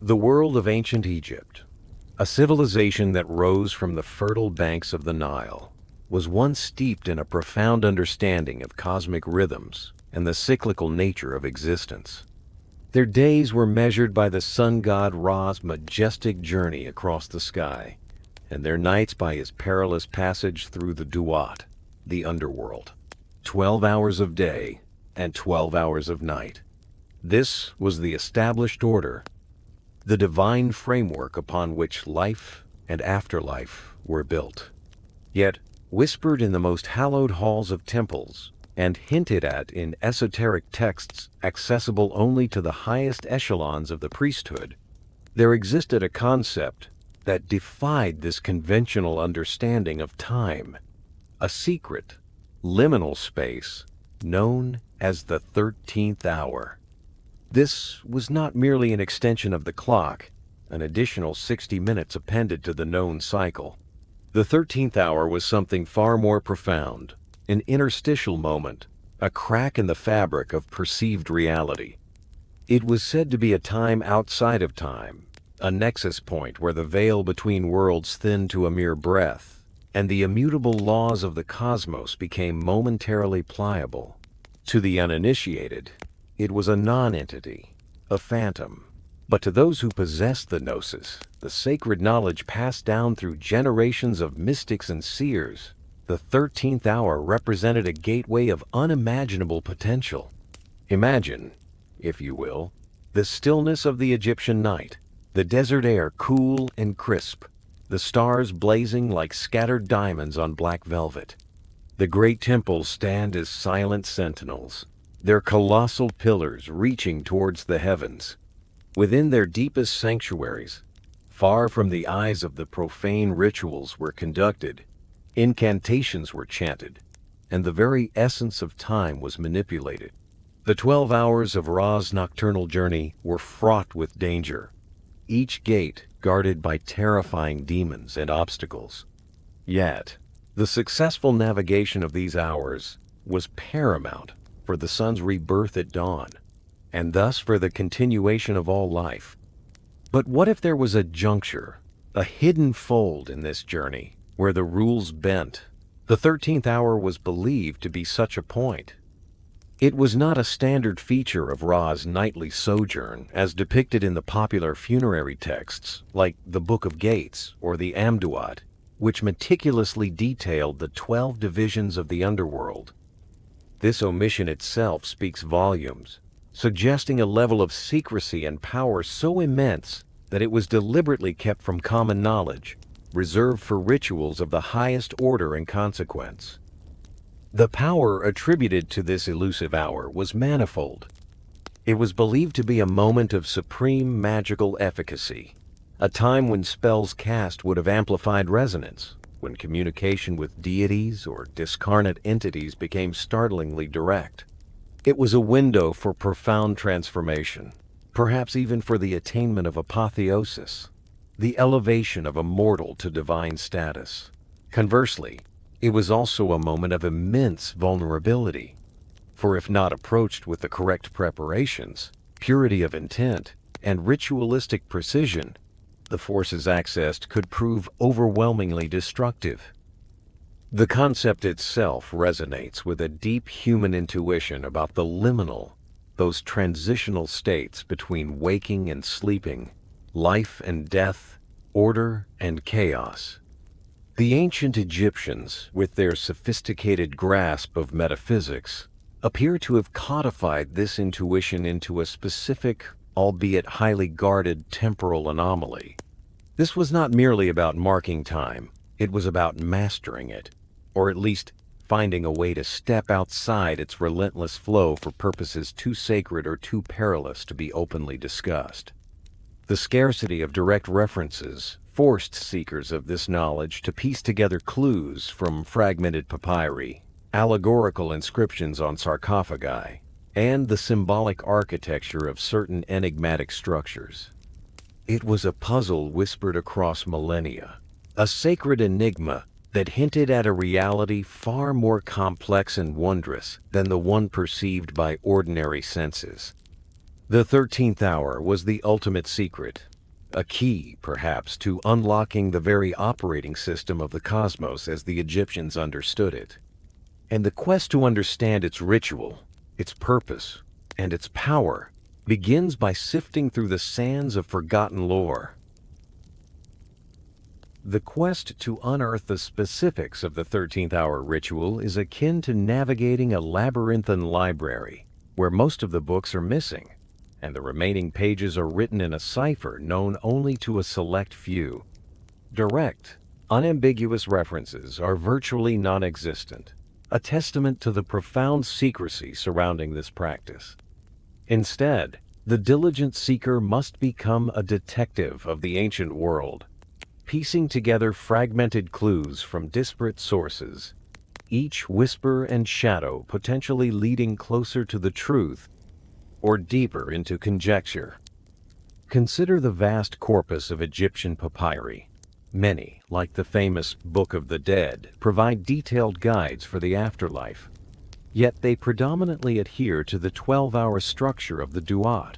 The world of ancient Egypt, a civilization that rose from the fertile banks of the Nile, was once steeped in a profound understanding of cosmic rhythms and the cyclical nature of existence. Their days were measured by the sun god Ra's majestic journey across the sky, and their nights by his perilous passage through the Duat, the underworld. 12 hours of day and 12 hours of night. This was the established order, the divine framework upon which life and afterlife were built. Yet, whispered in the most hallowed halls of temples, and hinted at in esoteric texts accessible only to the highest echelons of the priesthood, there existed a concept that defied this conventional understanding of time, a secret, liminal space known as the 13th hour. This was not merely an extension of the clock, an additional 60 minutes appended to the known cycle. The 13th hour was something far more profound, an interstitial moment, a crack in the fabric of perceived reality. It was said to be a time outside of time, a nexus point where the veil between worlds thinned to a mere breath, and the immutable laws of the cosmos became momentarily pliable. To the uninitiated, it was a non-entity, a phantom. But to those who possessed the gnosis, the sacred knowledge passed down through generations of mystics and seers, the 13th hour represented a gateway of unimaginable potential. Imagine, if you will, the stillness of the Egyptian night, the desert air cool and crisp, the stars blazing like scattered diamonds on black velvet. The great temples stand as silent sentinels, their colossal pillars reaching towards the heavens. Within their deepest sanctuaries, far from the eyes of the profane, rituals were conducted, incantations were chanted, and the very essence of time was manipulated. The 12 hours of Ra's nocturnal journey were fraught with danger, each gate guarded by terrifying demons and obstacles. Yet, the successful navigation of these hours was paramount for the sun's rebirth at dawn, and thus for the continuation of all life. But what if there was a juncture, a hidden fold in this journey, where the rules bent? The 13th hour was believed to be such a point. It was not a standard feature of Ra's nightly sojourn as depicted in the popular funerary texts like the Book of Gates or the Amduat, which meticulously detailed the 12 divisions of the underworld. This omission itself speaks volumes, suggesting a level of secrecy and power so immense that it was deliberately kept from common knowledge, reserved for rituals of the highest order and consequence. The power attributed to this elusive hour was manifold. It was believed to be a moment of supreme magical efficacy, a time when spells cast would have amplified resonance, when communication with deities or discarnate entities became startlingly direct. It was a window for profound transformation, perhaps even for the attainment of apotheosis, the elevation of a mortal to divine status. Conversely, it was also a moment of immense vulnerability, for if not approached with the correct preparations, purity of intent, and ritualistic precision, the forces accessed could prove overwhelmingly destructive. The concept itself resonates with a deep human intuition about the liminal, those transitional states between waking and sleeping, life and death, order and chaos. The ancient Egyptians, with their sophisticated grasp of metaphysics, appear to have codified this intuition into a specific, albeit highly guarded, temporal anomaly. This was not merely about marking time, it was about mastering it, or at least finding a way to step outside its relentless flow for purposes too sacred or too perilous to be openly discussed. The scarcity of direct references forced seekers of this knowledge to piece together clues from fragmented papyri, allegorical inscriptions on sarcophagi, and the symbolic architecture of certain enigmatic structures. It was a puzzle whispered across millennia, a sacred enigma that hinted at a reality far more complex and wondrous than the one perceived by ordinary senses. The 13th hour was the ultimate secret, a key, perhaps, to unlocking the very operating system of the cosmos as the Egyptians understood it. And the quest to understand its ritual, its purpose, and its power begins by sifting through the sands of forgotten lore. The quest to unearth the specifics of the 13th hour ritual is akin to navigating a labyrinthine library, where most of the books are missing, and the remaining pages are written in a cipher known only to a select few. Direct, unambiguous references are virtually non-existent, a testament to the profound secrecy surrounding this practice. Instead, the diligent seeker must become a detective of the ancient world, piecing together fragmented clues from disparate sources, each whisper and shadow potentially leading closer to the truth or deeper into conjecture. Consider the vast corpus of Egyptian papyri. Many, like the famous Book of the Dead, provide detailed guides for the afterlife. Yet they predominantly adhere to the 12-hour structure of the duat.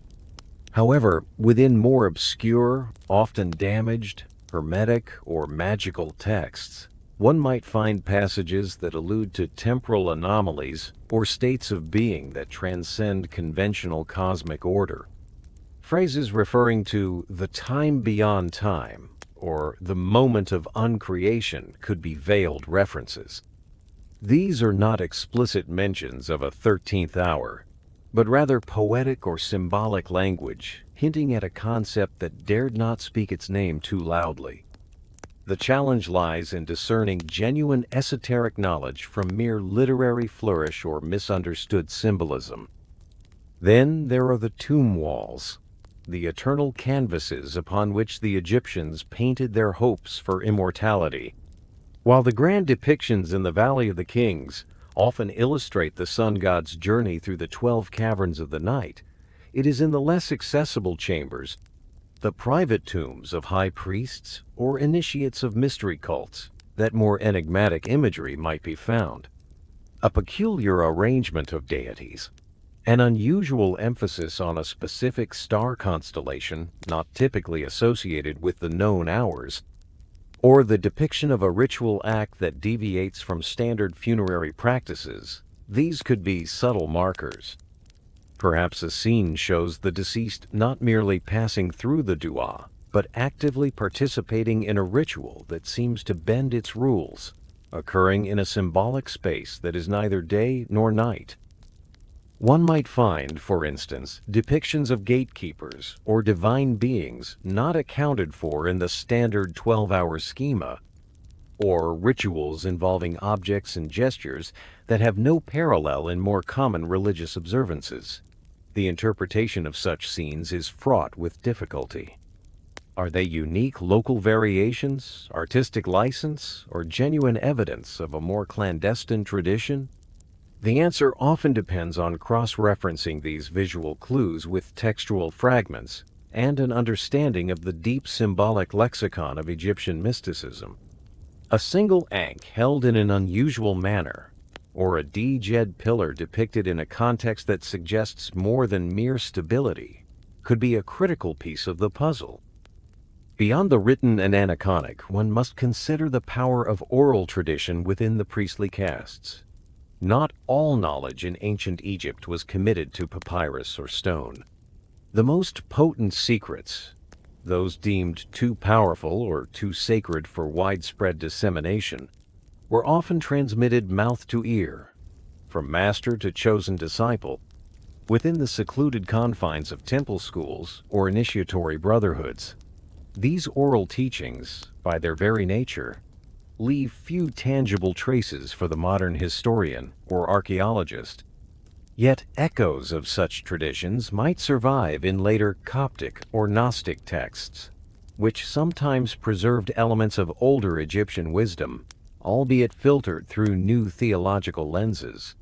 However, within more obscure, often damaged, hermetic, or magical texts, one might find passages that allude to temporal anomalies or states of being that transcend conventional cosmic order. Phrases referring to the time beyond time or the moment of uncreation could be veiled references. These are not explicit mentions of a 13th hour, but rather poetic or symbolic language hinting at a concept that dared not speak its name too loudly. The challenge lies in discerning genuine esoteric knowledge from mere literary flourish or misunderstood symbolism. Then there are the tomb walls, the eternal canvases upon which the Egyptians painted their hopes for immortality. While the grand depictions in the Valley of the Kings often illustrate the sun god's journey through the 12 caverns of the night, it is in the less accessible chambers, the private tombs of high priests or initiates of mystery cults, that more enigmatic imagery might be found. A peculiar arrangement of deities, an unusual emphasis on a specific star constellation not typically associated with the known hours, or the depiction of a ritual act that deviates from standard funerary practices, these could be subtle markers. Perhaps a scene shows the deceased not merely passing through the dua, but actively participating in a ritual that seems to bend its rules, occurring in a symbolic space that is neither day nor night. One might find, for instance, depictions of gatekeepers or divine beings not accounted for in the standard 12-hour schema, or rituals involving objects and gestures that have no parallel in more common religious observances. The interpretation of such scenes is fraught with difficulty. Are they unique local variations, artistic license, or genuine evidence of a more clandestine tradition? The answer often depends on cross-referencing these visual clues with textual fragments and an understanding of the deep symbolic lexicon of Egyptian mysticism. A single ankh held in an unusual manner, or a djed pillar depicted in a context that suggests more than mere stability, could be a critical piece of the puzzle. Beyond the written and aniconic, one must consider the power of oral tradition within the priestly castes. Not all knowledge in ancient Egypt was committed to papyrus or stone. The most potent secrets, those deemed too powerful or too sacred for widespread dissemination, were often transmitted mouth to ear, from master to chosen disciple, within the secluded confines of temple schools or initiatory brotherhoods. These oral teachings, by their very nature, leave few tangible traces for the modern historian or archaeologist. Yet echoes of such traditions might survive in later Coptic or Gnostic texts, which sometimes preserved elements of older Egyptian wisdom, albeit filtered through new theological lenses.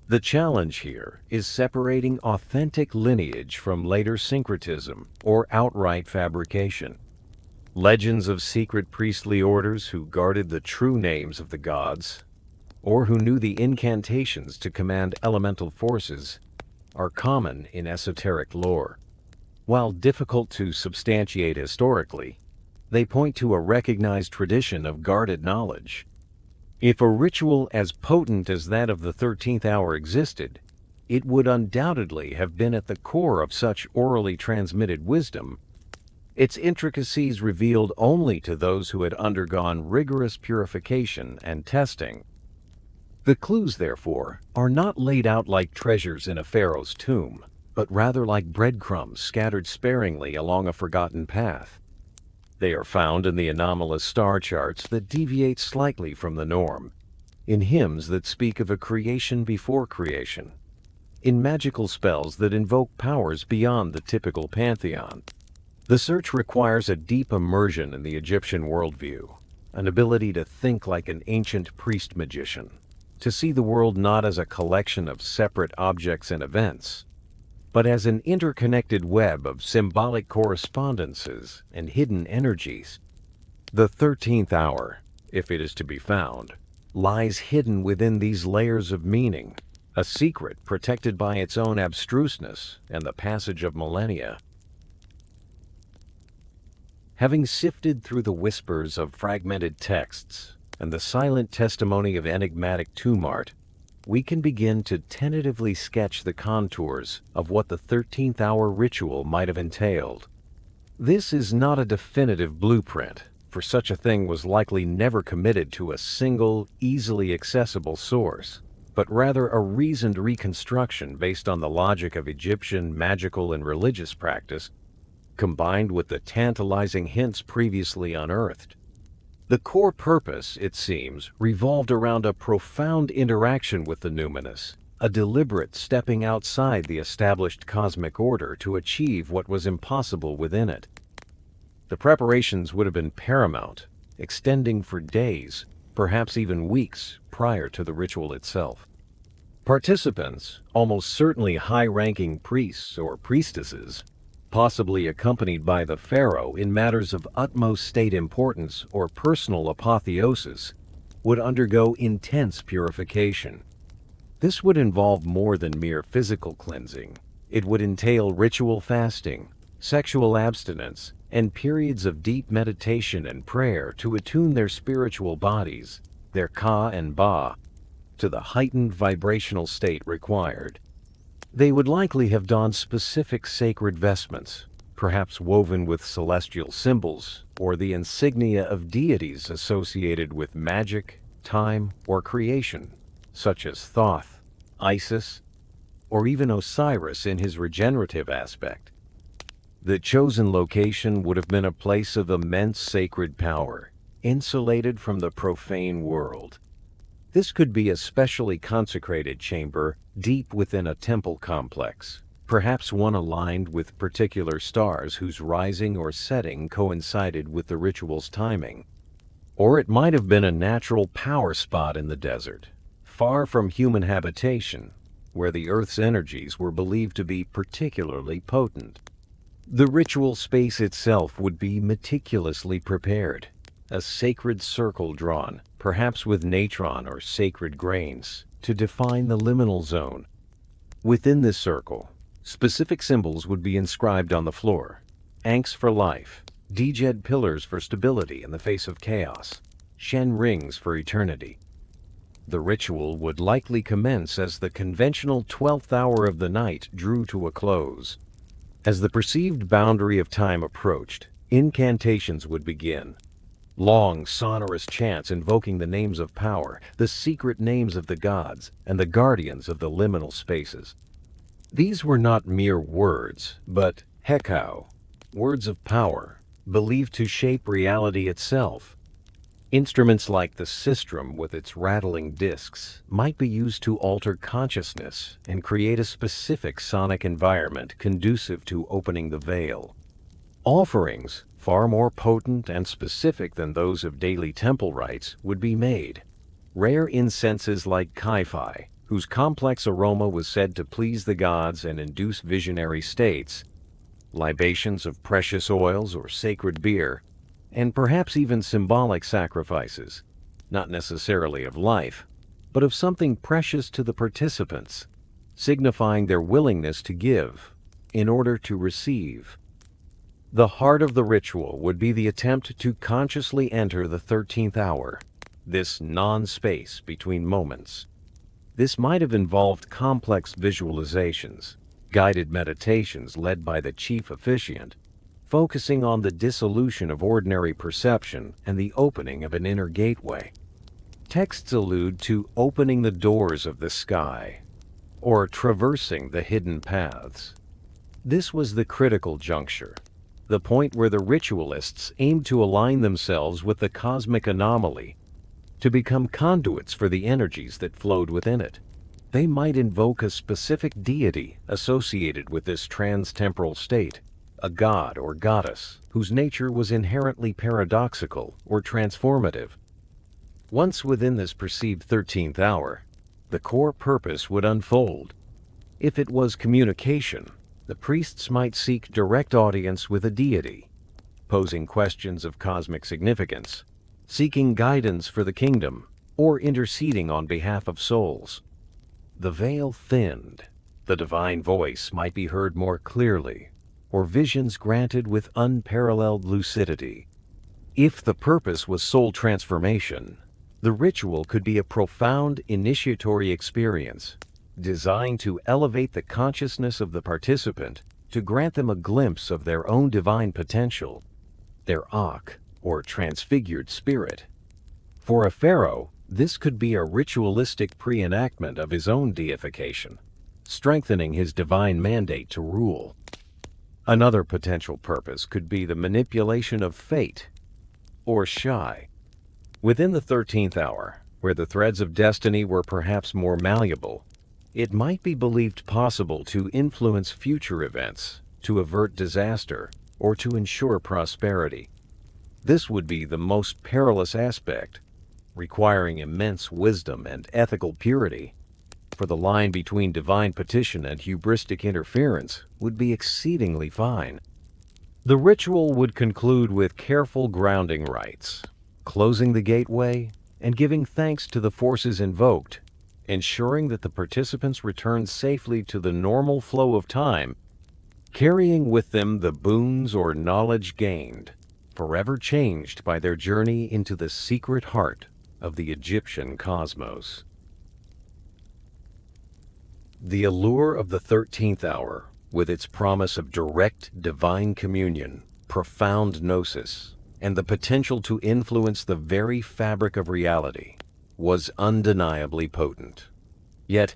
The challenge here is separating authentic lineage from later syncretism or outright fabrication. Legends of secret priestly orders who guarded the true names of the gods, or who knew the incantations to command elemental forces, are common in esoteric lore. While difficult to substantiate historically, they point to a recognized tradition of guarded knowledge. If a ritual as potent as that of the 13th hour existed, it would undoubtedly have been at the core of such orally transmitted wisdom, its intricacies revealed only to those who had undergone rigorous purification and testing. The clues, therefore, are not laid out like treasures in a pharaoh's tomb, but rather like breadcrumbs scattered sparingly along a forgotten path. They are found in the anomalous star charts that deviate slightly from the norm, in hymns that speak of a creation before creation, in magical spells that invoke powers beyond the typical pantheon. The search requires a deep immersion in the Egyptian worldview, an ability to think like an ancient priest-magician, to see the world not as a collection of separate objects and events, but as an interconnected web of symbolic correspondences and hidden energies. The 13th hour, if it is to be found, lies hidden within these layers of meaning, a secret protected by its own abstruseness and the passage of millennia. Having sifted through the whispers of fragmented texts and the silent testimony of enigmatic tomb art, we can begin to tentatively sketch the contours of what the 13th hour ritual might have entailed. This is not a definitive blueprint, for such a thing was likely never committed to a single, easily accessible source, but rather a reasoned reconstruction based on the logic of Egyptian magical and religious practice, combined with the tantalizing hints previously unearthed. The core purpose, it seems, revolved around a profound interaction with the numinous, a deliberate stepping outside the established cosmic order to achieve what was impossible within it. The preparations would have been paramount, extending for days, perhaps even weeks, prior to the ritual itself. Participants, almost certainly high-ranking priests or priestesses, possibly accompanied by the pharaoh in matters of utmost state importance or personal apotheosis, would undergo intense purification. This would involve more than mere physical cleansing. It would entail ritual fasting, sexual abstinence, and periods of deep meditation and prayer to attune their spiritual bodies, their ka and ba, to the heightened vibrational state required. They would likely have donned specific sacred vestments, perhaps woven with celestial symbols or the insignia of deities associated with magic, time, or creation, such as Thoth, Isis, or even Osiris in his regenerative aspect. The chosen location would have been a place of immense sacred power, insulated from the profane world. This could be a specially consecrated chamber deep within a temple complex, perhaps one aligned with particular stars whose rising or setting coincided with the ritual's timing. Or it might have been a natural power spot in the desert, far from human habitation, where the Earth's energies were believed to be particularly potent. The ritual space itself would be meticulously prepared, a sacred circle drawn, perhaps with natron or sacred grains, to define the liminal zone. Within this circle, specific symbols would be inscribed on the floor: Ankhs for life, Djed pillars for stability in the face of chaos, Shen rings for eternity. The ritual would likely commence as the conventional 12th hour of the night drew to a close. As the perceived boundary of time approached, incantations would begin. Long, sonorous chants invoking the names of power, the secret names of the gods, and the guardians of the liminal spaces. These were not mere words, but hekau, words of power, believed to shape reality itself. Instruments like the sistrum with its rattling discs might be used to alter consciousness and create a specific sonic environment conducive to opening the veil. Offerings, far more potent and specific than those of daily temple rites, would be made. Rare incenses like kai-fi, whose complex aroma was said to please the gods and induce visionary states, libations of precious oils or sacred beer, and perhaps even symbolic sacrifices, not necessarily of life, but of something precious to the participants. signifying their willingness to give in order to receive. The heart of the ritual would be the attempt to consciously enter the 13th hour, this non-space between moments. This might have involved complex visualizations, guided meditations led by the chief officiant, focusing on the dissolution of ordinary perception and the opening of an inner gateway. Texts allude to opening the doors of the sky, or traversing the hidden paths. This was the critical juncture, the point where the ritualists aimed to align themselves with the cosmic anomaly, to become conduits for the energies that flowed within it. They might invoke a specific deity associated with this trans-temporal state, a god or goddess whose nature was inherently paradoxical or transformative. Once within this perceived 13th hour, the core purpose would unfold. If it was communication, the priests might seek direct audience with a deity, posing questions of cosmic significance, seeking guidance for the kingdom, or interceding on behalf of souls. The veil thinned, the divine voice might be heard more clearly, or visions granted with unparalleled lucidity. If the purpose was soul transformation, the ritual could be a profound initiatory experience, designed to elevate the consciousness of the participant, to grant them a glimpse of their own divine potential, their Akh, or transfigured spirit. For a pharaoh, this could be a ritualistic pre-enactment of his own deification, strengthening his divine mandate to rule. Another potential purpose could be the manipulation of fate, or Shai. Within the 13th hour, where the threads of destiny were perhaps more malleable, it might be believed possible to influence future events, to avert disaster, or to ensure prosperity. This would be the most perilous aspect, requiring immense wisdom and ethical purity, for the line between divine petition and hubristic interference would be exceedingly fine. The ritual would conclude with careful grounding rites, closing the gateway, and giving thanks to the forces invoked, ensuring that the participants return safely to the normal flow of time, carrying with them the boons or knowledge gained, forever changed by their journey into the secret heart of the Egyptian cosmos. The allure of the 13th hour, with its promise of direct divine communion, profound gnosis, and the potential to influence the very fabric of reality, was undeniably potent. Yet,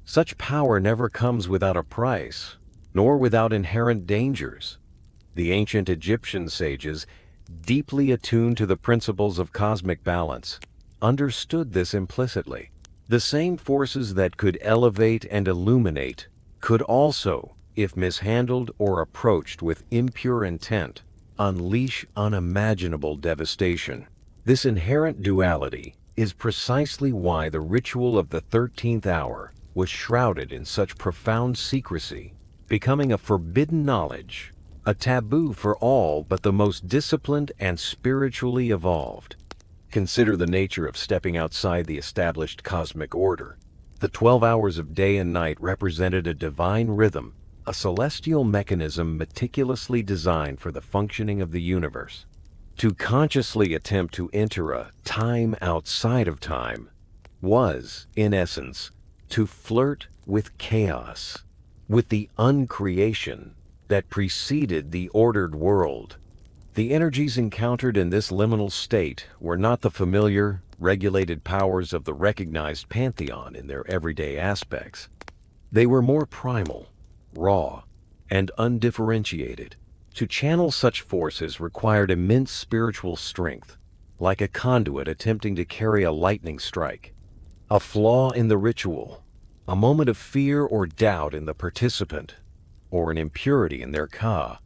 such power never comes without a price, nor without inherent dangers. The ancient Egyptian sages, deeply attuned to the principles of cosmic balance, understood this implicitly. The same forces that could elevate and illuminate could also, if mishandled or approached with impure intent, unleash unimaginable devastation. This inherent duality is precisely why the ritual of the 13th hour was shrouded in such profound secrecy, becoming a forbidden knowledge, a taboo for all but the most disciplined and spiritually evolved. Consider the nature of stepping outside the established cosmic order. The 12 hours of day and night represented a divine rhythm, a celestial mechanism meticulously designed for the functioning of the universe. To consciously attempt to enter a time outside of time was, in essence, to flirt with chaos, with the uncreation that preceded the ordered world. The energies encountered in this liminal state were not the familiar, regulated powers of the recognized pantheon in their everyday aspects. They were more primal, raw, and undifferentiated. To channel such forces required immense spiritual strength, like a conduit attempting to carry a lightning strike. A flaw in the ritual, a moment of fear or doubt in the participant, or an impurity in their ka,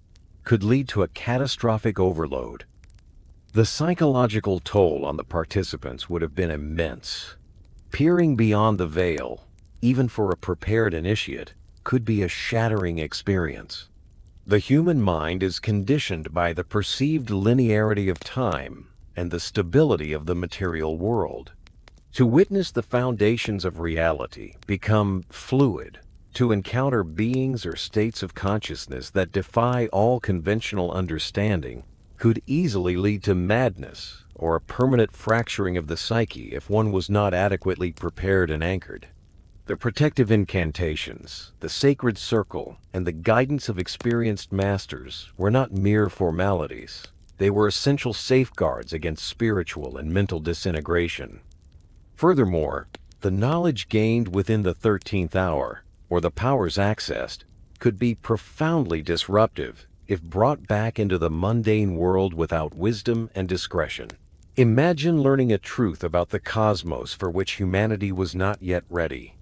could lead to a catastrophic overload. The psychological toll on the participants would have been immense. Peering beyond the veil, even for a prepared initiate, could be a shattering experience. The human mind is conditioned by the perceived linearity of time and the stability of the material world. To witness the foundations of reality become fluid, to encounter beings or states of consciousness that defy all conventional understanding could easily lead to madness or a permanent fracturing of the psyche if one was not adequately prepared and anchored. The protective incantations, the sacred circle, and the guidance of experienced masters were not mere formalities. They were essential safeguards against spiritual and mental disintegration. Furthermore, the knowledge gained within the 13th hour, or the powers accessed, could be profoundly disruptive if brought back into the mundane world without wisdom and discretion. Imagine learning a truth about the cosmos for which humanity was not yet ready,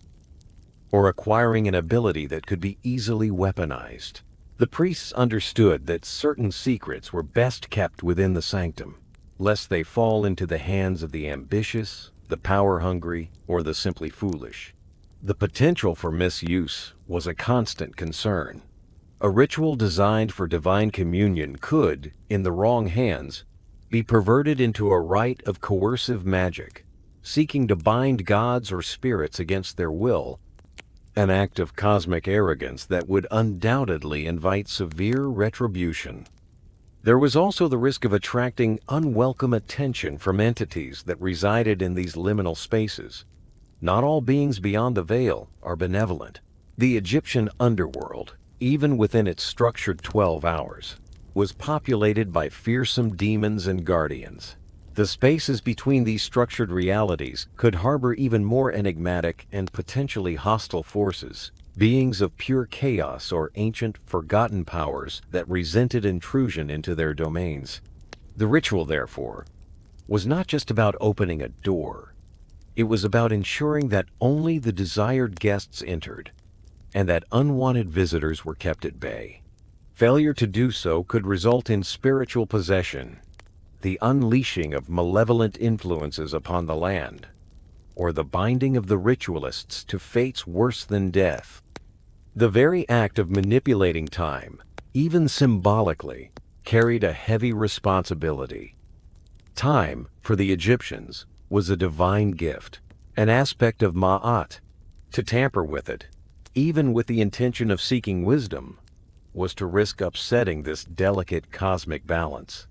or acquiring an ability that could be easily weaponized. The priests understood that certain secrets were best kept within the sanctum, lest they fall into the hands of the ambitious, the power-hungry, or the simply foolish. The potential for misuse was a constant concern. A ritual designed for divine communion could, in the wrong hands, be perverted into a rite of coercive magic, seeking to bind gods or spirits against their will, an act of cosmic arrogance that would undoubtedly invite severe retribution. There was also the risk of attracting unwelcome attention from entities that resided in these liminal spaces. Not all beings beyond the veil are benevolent. The Egyptian underworld, even within its structured 12 hours, was populated by fearsome demons and guardians. The spaces between these structured realities could harbor even more enigmatic and potentially hostile forces, beings of pure chaos or ancient, forgotten powers that resented intrusion into their domains. The ritual, therefore, was not just about opening a door. It was about ensuring that only the desired guests entered, and that unwanted visitors were kept at bay. Failure to do so could result in spiritual possession, the unleashing of malevolent influences upon the land, or the binding of the ritualists to fates worse than death. The very act of manipulating time, even symbolically, carried a heavy responsibility. Time, for the Egyptians, was a divine gift, an aspect of Ma'at. To tamper with it, even with the intention of seeking wisdom, was to risk upsetting this delicate cosmic balance.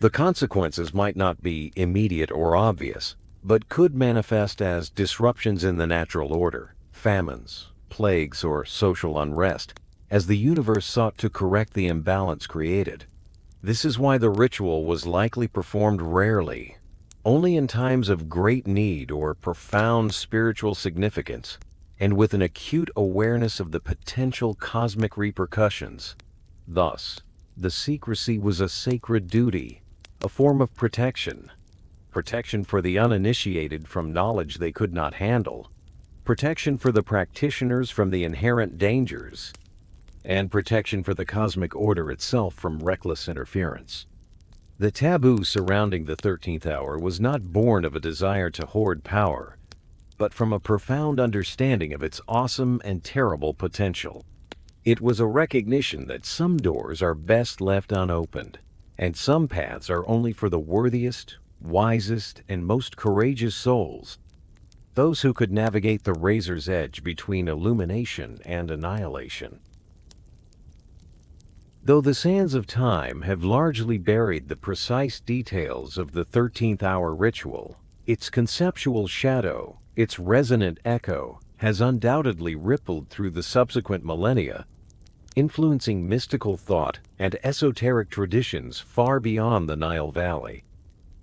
The consequences might not be immediate or obvious, but could manifest as disruptions in the natural order, famines, plagues, or social unrest, as the universe sought to correct the imbalance created. This is why the ritual was likely performed rarely, only in times of great need or profound spiritual significance, and with an acute awareness of the potential cosmic repercussions. Thus, the secrecy was a sacred duty, a form of protection. Protection for the uninitiated from knowledge they could not handle, protection for the practitioners from the inherent dangers, and protection for the cosmic order itself from reckless interference. The taboo surrounding the 13th hour was not born of a desire to hoard power, but from a profound understanding of its awesome and terrible potential. It was a recognition that some doors are best left unopened, and some paths are only for the worthiest, wisest, and most courageous souls, those who could navigate the razor's edge between illumination and annihilation. Though the sands of time have largely buried the precise details of the 13th hour ritual, its conceptual shadow, its resonant echo, has undoubtedly rippled through the subsequent millennia, influencing mystical thought and esoteric traditions far beyond the Nile Valley.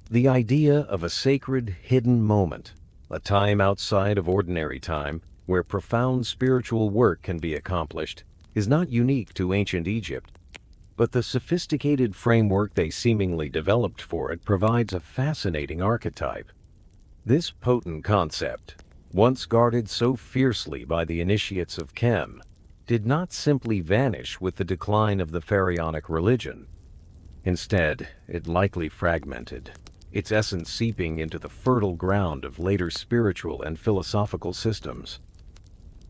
The idea of a sacred, hidden moment, a time outside of ordinary time, where profound spiritual work can be accomplished, is not unique to ancient Egypt, but the sophisticated framework they seemingly developed for it provides a fascinating archetype. This potent concept, once guarded so fiercely by the initiates of Chem, did not simply vanish with the decline of the pharaonic religion. Instead, it likely fragmented, its essence seeping into the fertile ground of later spiritual and philosophical systems.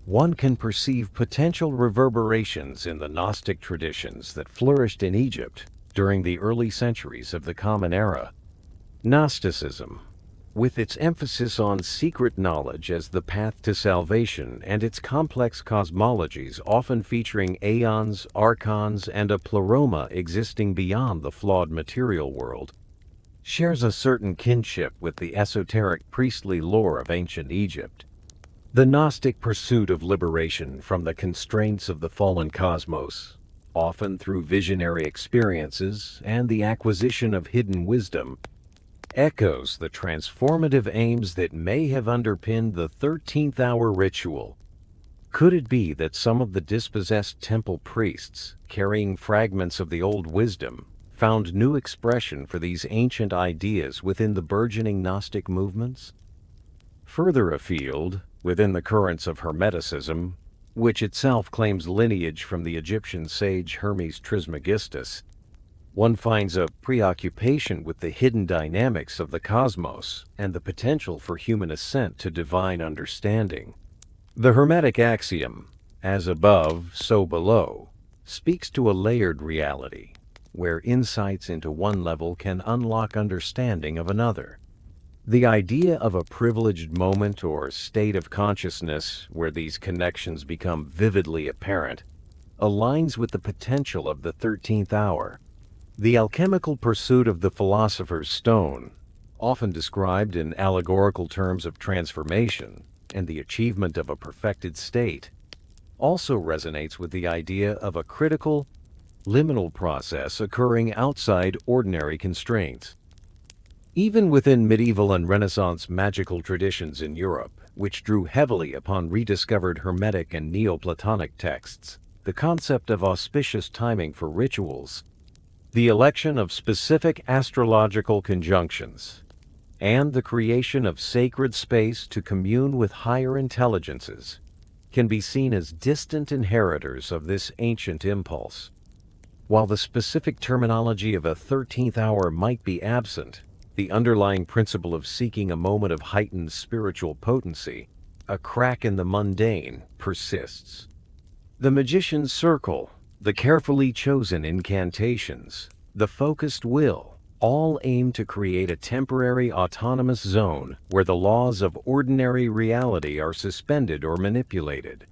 One can perceive potential reverberations in the Gnostic traditions that flourished in Egypt during the early centuries of the Common Era. Gnosticism, With its emphasis on secret knowledge as the path to salvation and its complex cosmologies often featuring aeons, archons, and a pleroma existing beyond the flawed material world, shares a certain kinship with the esoteric priestly lore of ancient Egypt. The Gnostic pursuit of liberation from the constraints of the fallen cosmos, often through visionary experiences and the acquisition of hidden wisdom, echoes the transformative aims that may have underpinned the 13th hour ritual. Could it be that some of the dispossessed temple priests, carrying fragments of the old wisdom, found new expression for these ancient ideas within the burgeoning Gnostic movements? Further afield, within the currents of Hermeticism, which itself claims lineage from the Egyptian sage Hermes Trismegistus, one finds a preoccupation with the hidden dynamics of the cosmos and the potential for human ascent to divine understanding. The Hermetic axiom, as above, so below, speaks to a layered reality, where insights into one level can unlock understanding of another. The idea of a privileged moment or state of consciousness where these connections become vividly apparent aligns with the potential of the 13th hour. The alchemical pursuit of the philosopher's stone, often described in allegorical terms of transformation and the achievement of a perfected state, also resonates with the idea of a critical, liminal process occurring outside ordinary constraints. Even within medieval and Renaissance magical traditions in Europe, which drew heavily upon rediscovered Hermetic and Neoplatonic texts, the concept of auspicious timing for rituals, the election of specific astrological conjunctions, and the creation of sacred space to commune with higher intelligences can be seen as distant inheritors of this ancient impulse. While the specific terminology of a 13th hour might be absent, the underlying principle of seeking a moment of heightened spiritual potency, a crack in the mundane, persists. The magician's circle, the carefully chosen incantations, the focused will, all aim to create a temporary autonomous zone where the laws of ordinary reality are suspended or manipulated.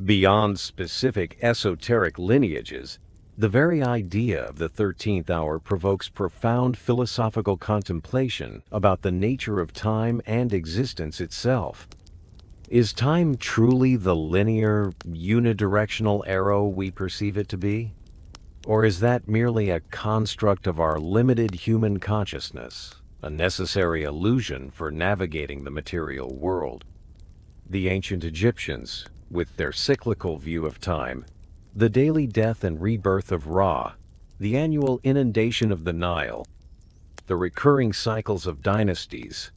Beyond specific esoteric lineages, the very idea of the 13th hour provokes profound philosophical contemplation about the nature of time and existence itself. Is time truly the linear, unidirectional arrow we perceive it to be? Or is that merely a construct of our limited human consciousness, a necessary illusion for navigating the material world? The ancient Egyptians, with their cyclical view of time, the daily death and rebirth of Ra, the annual inundation of the Nile, the recurring cycles of dynasties,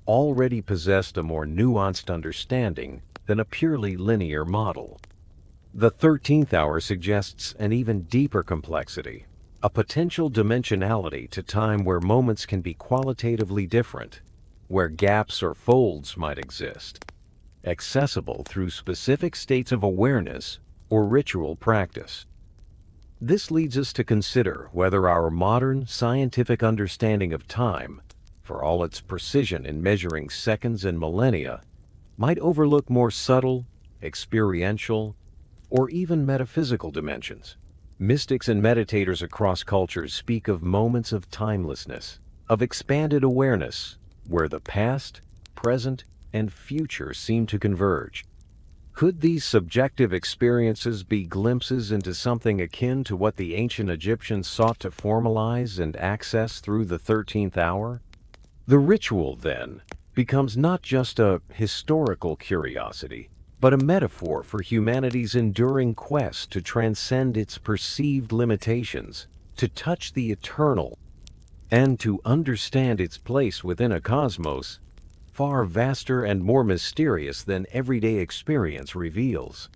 already possessed a more nuanced understanding than a purely linear model. The 13th hour suggests an even deeper complexity, a potential dimensionality to time where moments can be qualitatively different, where gaps or folds might exist, accessible through specific states of awareness or ritual practice. This leads us to consider whether our modern scientific understanding of time, for all its precision in measuring seconds and millennia, might overlook more subtle, experiential, or even metaphysical dimensions. Mystics and meditators across cultures speak of moments of timelessness, of expanded awareness, where the past, present, and future seem to converge. Could these subjective experiences be glimpses into something akin to what the ancient Egyptians sought to formalize and access through the 13th hour? The ritual, then, becomes not just a historical curiosity, but a metaphor for humanity's enduring quest to transcend its perceived limitations, to touch the eternal, and to understand its place within a cosmos far vaster and more mysterious than everyday experience reveals.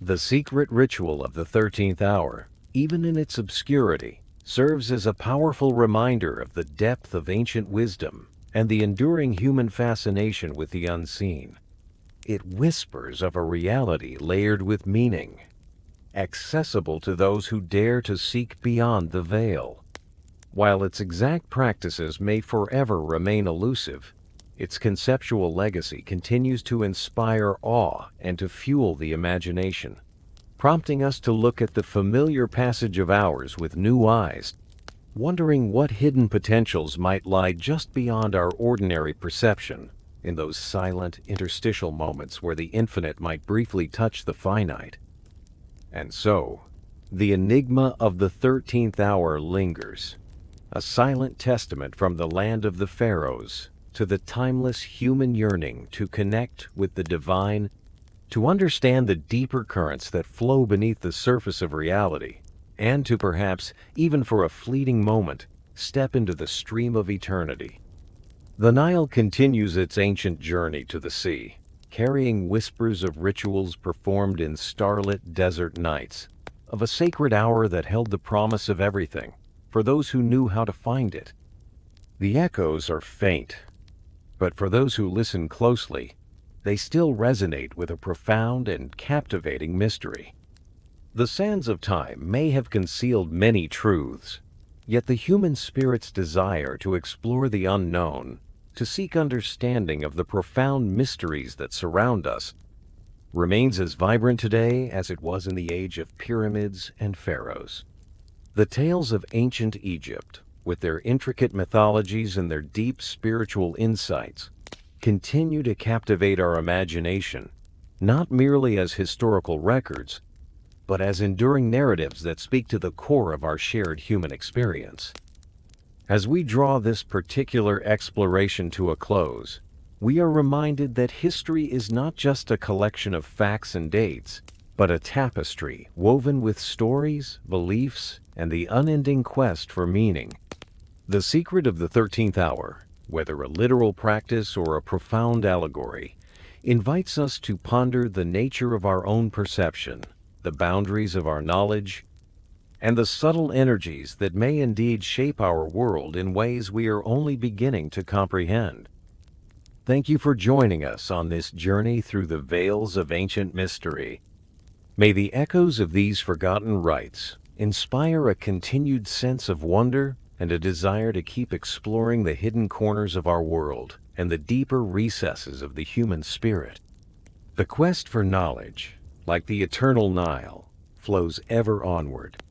The secret ritual of the 13th hour, even in its obscurity, serves as a powerful reminder of the depth of ancient wisdom and the enduring human fascination with the unseen. It whispers of a reality layered with meaning, accessible to those who dare to seek beyond the veil. While its exact practices may forever remain elusive, its conceptual legacy continues to inspire awe and to fuel the imagination, prompting us to look at the familiar passage of hours with new eyes, wondering what hidden potentials might lie just beyond our ordinary perception, in those silent, interstitial moments where the infinite might briefly touch the finite. And so, the enigma of the 13th hour lingers, a silent testament from the land of the pharaohs to the timeless human yearning to connect with the divine, to understand the deeper currents that flow beneath the surface of reality, and to perhaps, even for a fleeting moment, step into the stream of eternity. The Nile continues its ancient journey to the sea, carrying whispers of rituals performed in starlit desert nights, of a sacred hour that held the promise of everything, for those who knew how to find it. The echoes are faint, but for those who listen closely, they still resonate with a profound and captivating mystery. The sands of time may have concealed many truths, yet the human spirit's desire to explore the unknown, to seek understanding of the profound mysteries that surround us, remains as vibrant today as it was in the age of pyramids and pharaohs. The tales of ancient Egypt, with their intricate mythologies and their deep spiritual insights, continue to captivate our imagination, not merely as historical records, but as enduring narratives that speak to the core of our shared human experience. As we draw this particular exploration to a close, we are reminded that history is not just a collection of facts and dates, but a tapestry woven with stories, beliefs, and the unending quest for meaning. The secret of the 13th hour, whether a literal practice or a profound allegory, invites us to ponder the nature of our own perception, the boundaries of our knowledge, and the subtle energies that may indeed shape our world in ways we are only beginning to comprehend. Thank you for joining us on this journey through the veils of ancient mystery. May the echoes of these forgotten rites inspire a continued sense of wonder and a desire to keep exploring the hidden corners of our world and the deeper recesses of the human spirit. The quest for knowledge, like the eternal Nile, flows ever onward,